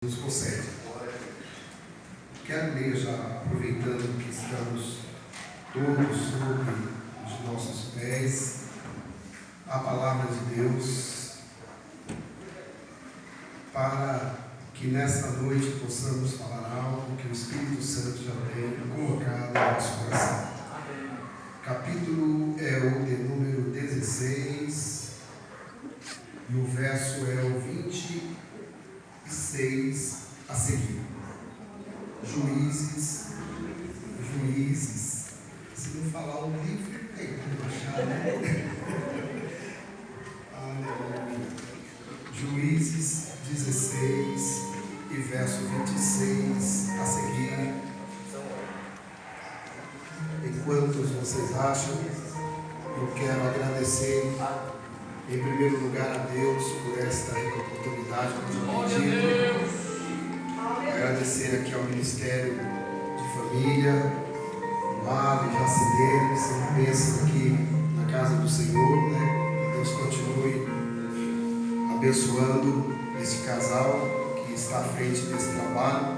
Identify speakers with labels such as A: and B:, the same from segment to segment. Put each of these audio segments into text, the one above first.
A: Nos concede. Quero ler, já aproveitando que estamos todos sobre os nossos pés, a palavra de Deus, para que nesta noite possamos falar algo que o Espírito Santo já tem colocado no nosso coração. Capítulo é o de número 16 e o verso é o 26 a seguir. Juízes. Se não falar o livro, tem como achar, né? Aleluia. Juízes 16 e verso 26 a seguir. Enquanto vocês acham, eu quero agradecer em primeiro lugar a Deus por esta oportunidade que nos pedido. Agradecer aqui ao Ministério de Família, o Lado, Jacineiro, que sempre pensam aqui na casa do Senhor, né? Que Deus continue abençoando esse casal que está à frente desse trabalho.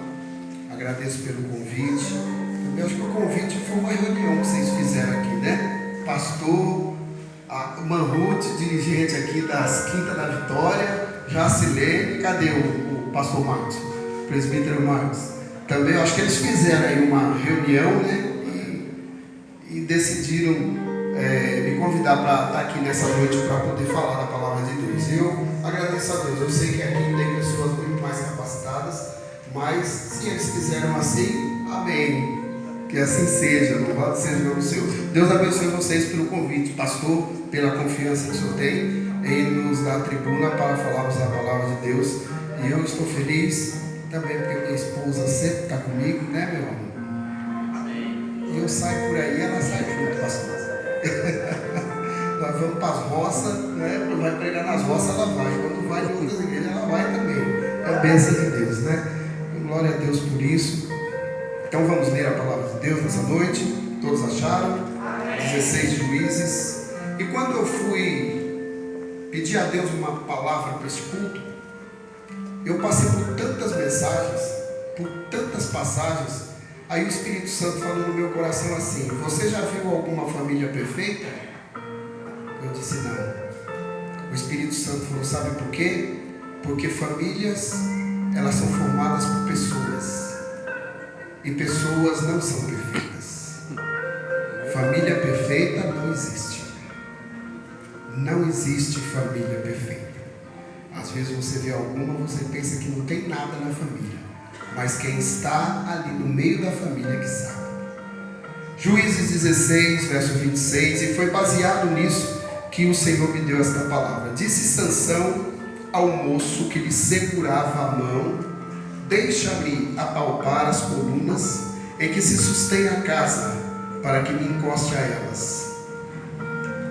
A: Agradeço pelo convite. Também acho que o convite foi uma reunião que vocês fizeram aqui, né? Pastor, a Manruth, dirigente aqui das Quinta da Vitória, Jacilene, cadê o pastor Marcos? Presbítero Marcos. Também acho que eles fizeram aí uma reunião, né? E decidiram me convidar para estar aqui nessa noite para poder falar da palavra de Deus. Eu agradeço a Deus. Eu sei que aqui tem pessoas muito mais capacitadas, mas se eles fizeram assim, amém. Que assim seja, louvado seja o nome do Senhor. Deus abençoe vocês pelo convite, pastor, pela confiança que o Senhor tem em nos dar a tribuna para falarmos a palavra de Deus. E eu estou feliz também porque minha esposa sempre está comigo, né, meu amor? Amém. E eu saio por aí, ela sai junto, pastor. Nós vamos para as roças, né? Quando vai pregar nas roças, ela vai. Quando vai em outras igrejas, ela vai também. É a bênção de Deus, né? Glória a Deus por isso. Então vamos ler a palavra de Deus nessa noite. Todos acharam? 16 Juízes. E quando eu fui pedir a Deus uma palavra para esse culto, eu passei por tantas mensagens, por tantas passagens. Aí o Espírito Santo falou no meu coração assim: você já viu alguma família perfeita? Eu disse não. O Espírito Santo falou: sabe por quê? Porque famílias, elas são formadas por pessoas. E pessoas não são perfeitas. Família perfeita não existe. Não existe família perfeita. Às vezes você vê alguma, você pensa que não tem nada na família. Mas quem está ali no meio da família que sabe. Juízes 16, verso 26. E foi baseado nisso que o Senhor me deu esta palavra. Disse Sansão ao moço que lhe segurava a mão: deixa-me apalpar as colunas em que se sustém a casa, para que me encoste a elas.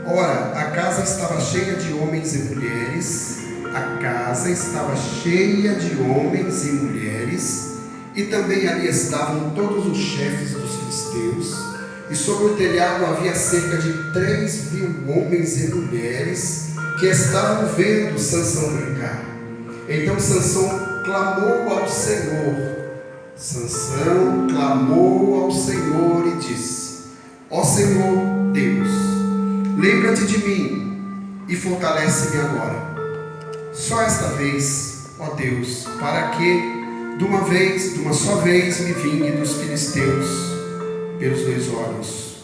A: Ora, a casa estava cheia de homens e mulheres. A casa estava cheia de homens e mulheres, e também ali estavam todos os chefes dos filisteus, e sobre o telhado havia cerca de 3.000 homens e mulheres que estavam vendo Sansão brincar. Então Sansão clamou ao Senhor. Sansão clamou ao Senhor e disse: ó Senhor Deus, lembra-te de mim e fortalece-me agora. Só esta vez, ó Deus, para que de uma só vez me vingue dos filisteus pelos 2 olhos.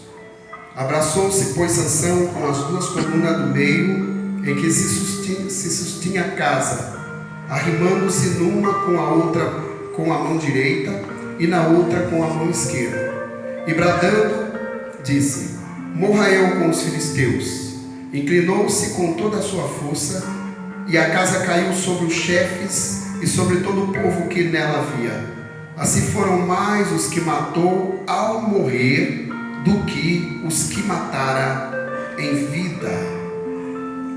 A: Abraçou-se, pois, Sansão com as 2 colunas do meio em que se sustinha a casa, arrimando-se numa com a outra com a mão direita e na outra com a mão esquerda. E bradando, disse: morra eu com os filisteus. Inclinou-se com toda a sua força, e a casa caiu sobre os chefes e sobre todo o povo que nela havia. Assim foram mais os que matou ao morrer do que os que matara em vida.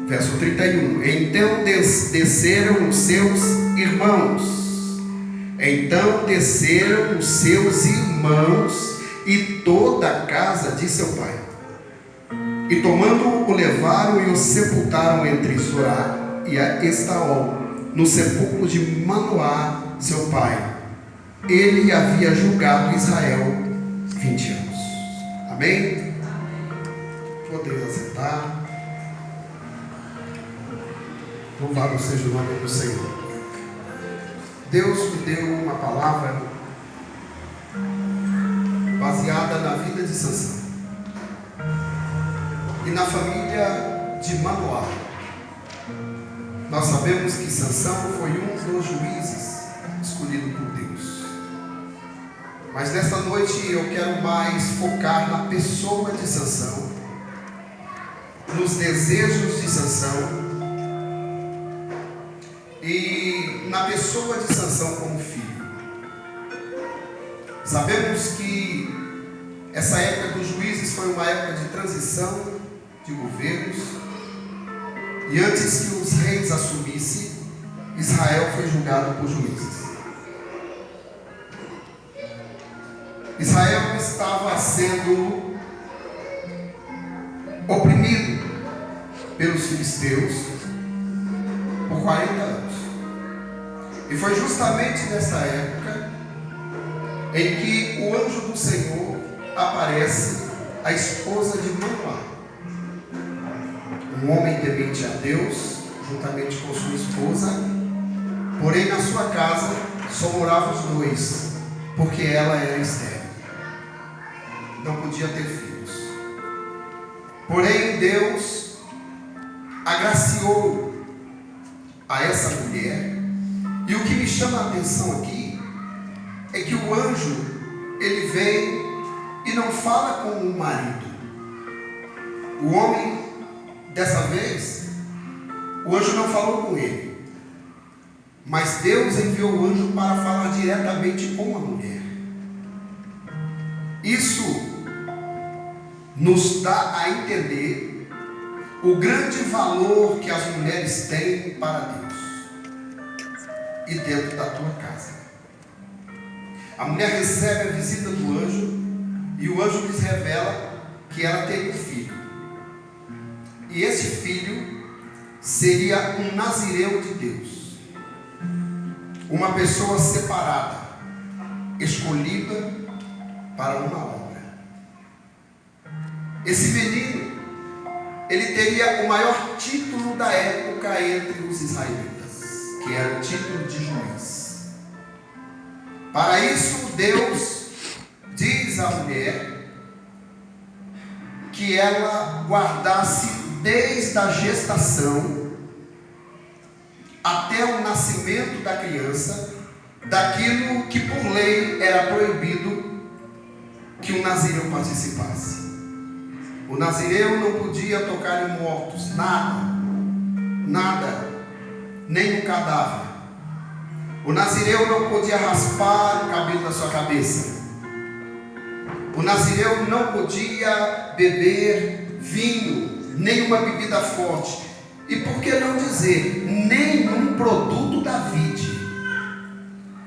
A: Verso 31. Então desceram os seus irmãos. E toda a casa de seu pai. E tomando-o, o levaram e o sepultaram entre Zorá e a Estaol, no sepulcro de Manoá, seu pai, ele havia julgado Israel 20 anos. Amém? Podem assentar. Louvado seja o nome do Senhor. Deus me deu uma palavra baseada na vida de Sansão e na família de Manoá. Nós sabemos que Sansão foi um dos juízes escolhido por Deus. Mas nesta noite eu quero mais focar na pessoa de Sansão, nos desejos de Sansão e na pessoa de Sansão como filho. Sabemos que essa época dos juízes foi uma época de transição de governos, e antes que os reis assumissem, Israel foi julgado por juízes. Israel estava sendo oprimido pelos filisteus por 40 anos. E foi justamente nessa época em que o anjo do Senhor aparece à esposa de Manoá, um homem temente a Deus, juntamente com sua esposa. Porém na sua casa só moravam os dois, porque ela era estéril, não podia ter filhos. Porém Deus agraciou a essa mulher. E o que me chama a atenção aqui é que o anjo, ele vem e não fala com o marido. O homem, dessa vez, o anjo não falou com ele, mas Deus enviou o anjo para falar diretamente com a mulher. Isso nos dá a entender o grande valor que as mulheres têm para Deus e dentro da tua casa. A mulher recebe a visita do anjo e o anjo lhes revela que ela tem um filho. E esse filho seria um nazireu de Deus, uma pessoa separada, escolhida para uma obra. Esse menino, ele teria o maior título da época entre os israelitas, que era o título de juiz. Para isso, Deus diz à mulher que ela guardasse desde a gestação até o nascimento da criança daquilo que por lei era proibido que o nazireu participasse. O nazireu não podia tocar em mortos, nada, nem no cadáver. O nazireu não podia raspar o cabelo da sua cabeça. O nazireu não podia beber vinho, nenhuma bebida forte. E por que não dizer, nenhum produto da vide.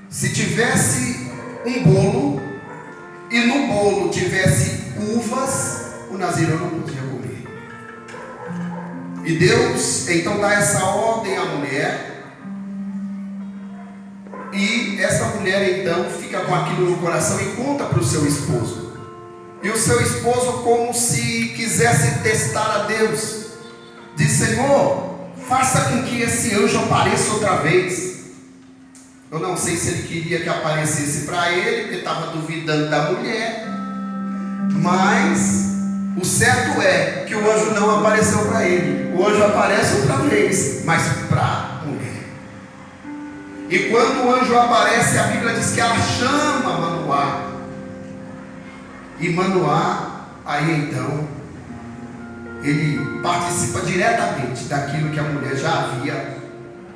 A: Se tivesse um bolo e no bolo tivesse uvas, o nazireu não podia comer. E Deus então dá essa ordem à mulher. E essa mulher então fica com aquilo no coração e conta para o seu esposo. E o seu esposo, como se quisesse testar a Deus, diz: Senhor, faça com que esse anjo apareça outra vez. Eu não sei se ele queria que aparecesse para ele, porque estava duvidando da mulher, mas o certo é que o anjo não apareceu para ele. O anjo aparece outra vez, mas para a mulher. E quando o anjo aparece, a Bíblia diz que ela chama Manoá. E Manoá, aí então, ele participa diretamente daquilo que a mulher já havia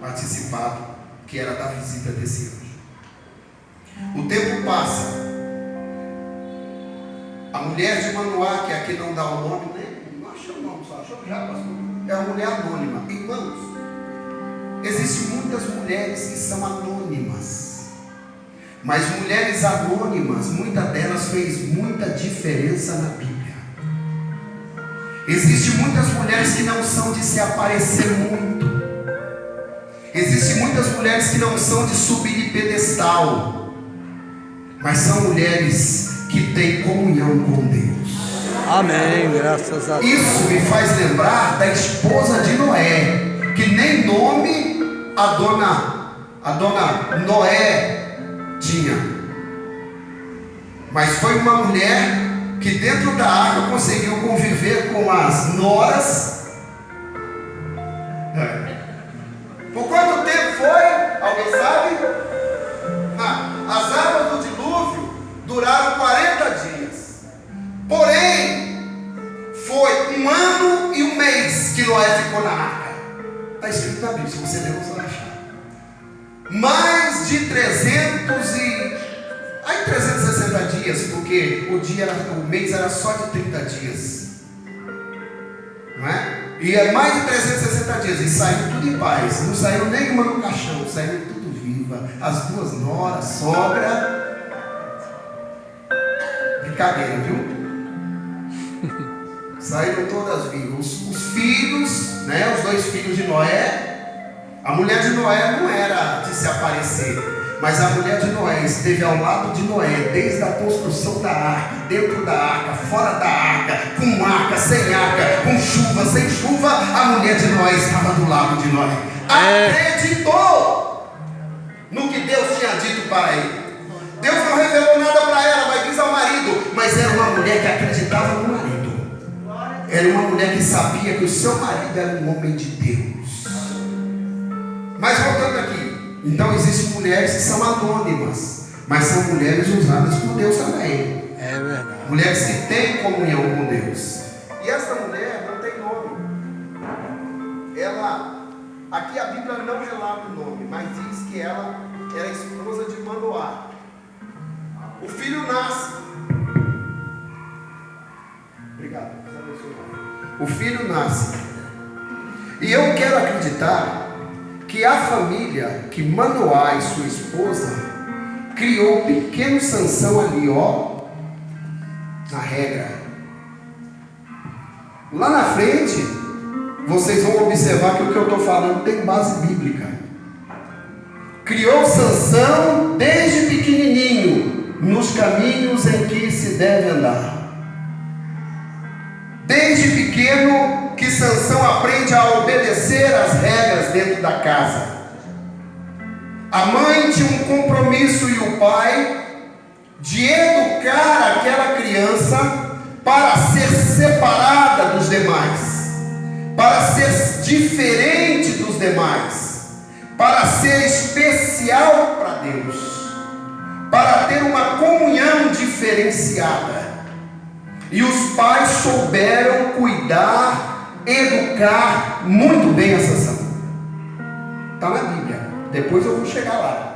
A: participado, que era da visita desse anjo. O tempo passa. A mulher de Manoá, que aqui não dá o nome, né? Não achou o nome, só achou que já passou. É uma mulher anônima. Irmãos, existem muitas mulheres que são anônimas. Mas mulheres anônimas, muitas delas fez muita diferença na Bíblia. Existem muitas mulheres que não são de se aparecer muito. Existem muitas mulheres que não são de subir de pedestal, mas são mulheres que têm comunhão com Deus.
B: Amém, graças a Deus.
A: Isso me faz lembrar da esposa de Noé, que nem nome a dona Noé tinha, mas foi uma mulher que dentro da água conseguiu conviver com as noras. Por quanto tempo foi? Alguém sabe? As águas do dilúvio duraram 40 dias. Porém, foi 1 ano e 1 mês que Noé ficou na arca. Está escrito na Bíblia, se você ler, você vai achar. Mais de 360 dias, porque o mês era só de 30 dias. Não é? E é mais de 360 dias, e saiu tudo em paz. Não saiu nenhuma no caixão, saiu tudo viva. As 2 noras, sogra. Brincadeira, viu? Saíram todas vivas. Os filhos, né? Os 2 filhos de Noé. A mulher de Noé não era de se aparecer, mas a mulher de Noé esteve ao lado de Noé desde a construção da arca, dentro da arca, fora da arca, com arca, sem arca, com chuva, sem chuva. A mulher de Noé estava do lado de Noé. Acreditou no que Deus tinha dito para ele. Deus não revelou nada para ela, mas diz ao marido. Mas era uma mulher que acreditava no marido. Era uma mulher que sabia que o seu marido era um homem de Deus. Mas voltando aqui, então existem mulheres que são anônimas, mas são mulheres usadas por Deus também.
B: É verdade.
A: Mulheres que têm comunhão com Deus. E essa mulher não tem nome. Aqui a Bíblia não relata o nome, mas diz que ela era esposa de Manoá. O filho nasce. Obrigado. O filho nasce. E eu quero acreditar que a família, que Manoá e sua esposa criou o pequeno Sansão ali, ó, na regra. Lá na frente, vocês vão observar que o que eu estou falando tem base bíblica. Criou Sansão desde pequenininho nos caminhos em que se deve andar. Desde pequeno que Sansão aprende a obedecer as regras dentro da casa. A mãe tinha um compromisso e o pai de educar aquela criança para ser separada dos demais, para ser diferente dos demais, para ser especial para Deus, para ter uma comunhão diferenciada. E os pais souberam cuidar, educar muito bem a Sansão. Está na Bíblia. Depois eu vou chegar lá.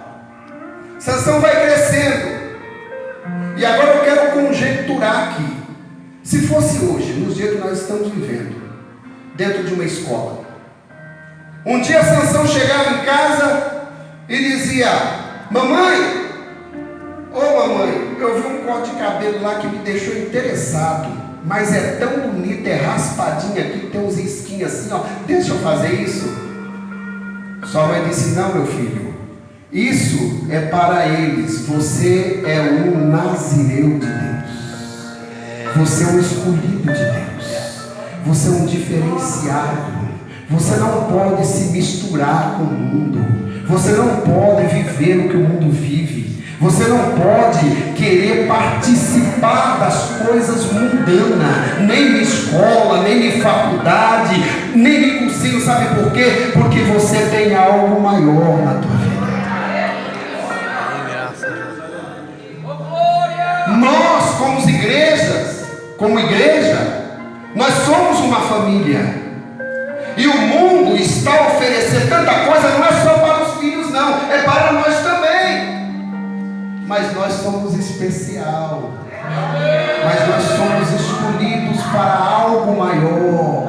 A: Sansão vai crescendo. E agora eu quero conjecturar aqui. Se fosse hoje, nos dias que nós estamos vivendo, dentro de uma escola, um dia Sansão chegava em casa e dizia: mamãe, ô mamãe, eu vi um corte de cabelo lá que me deixou interessado, mas é tão bonito, é raspadinho aqui, tem uns risquinhos assim, ó, deixa eu fazer isso. Sua mãe disse: não, meu filho, isso é para eles. Você é um nazireu de Deus, você é um escolhido de Deus, você é um diferenciado. Você não pode se misturar com o mundo, você não pode viver o que o mundo vive, você não pode querer participar das coisas mundanas, nem em escola, nem em faculdade, nem em cursinho. Sabe por quê? Porque você tem algo maior na tua vida. Nós, como igreja, nós somos uma família. E o mundo está a oferecer tanta coisa, não é só para os filhos, não, é para nós também. Mas nós somos especial. Mas nós somos escolhidos para algo maior.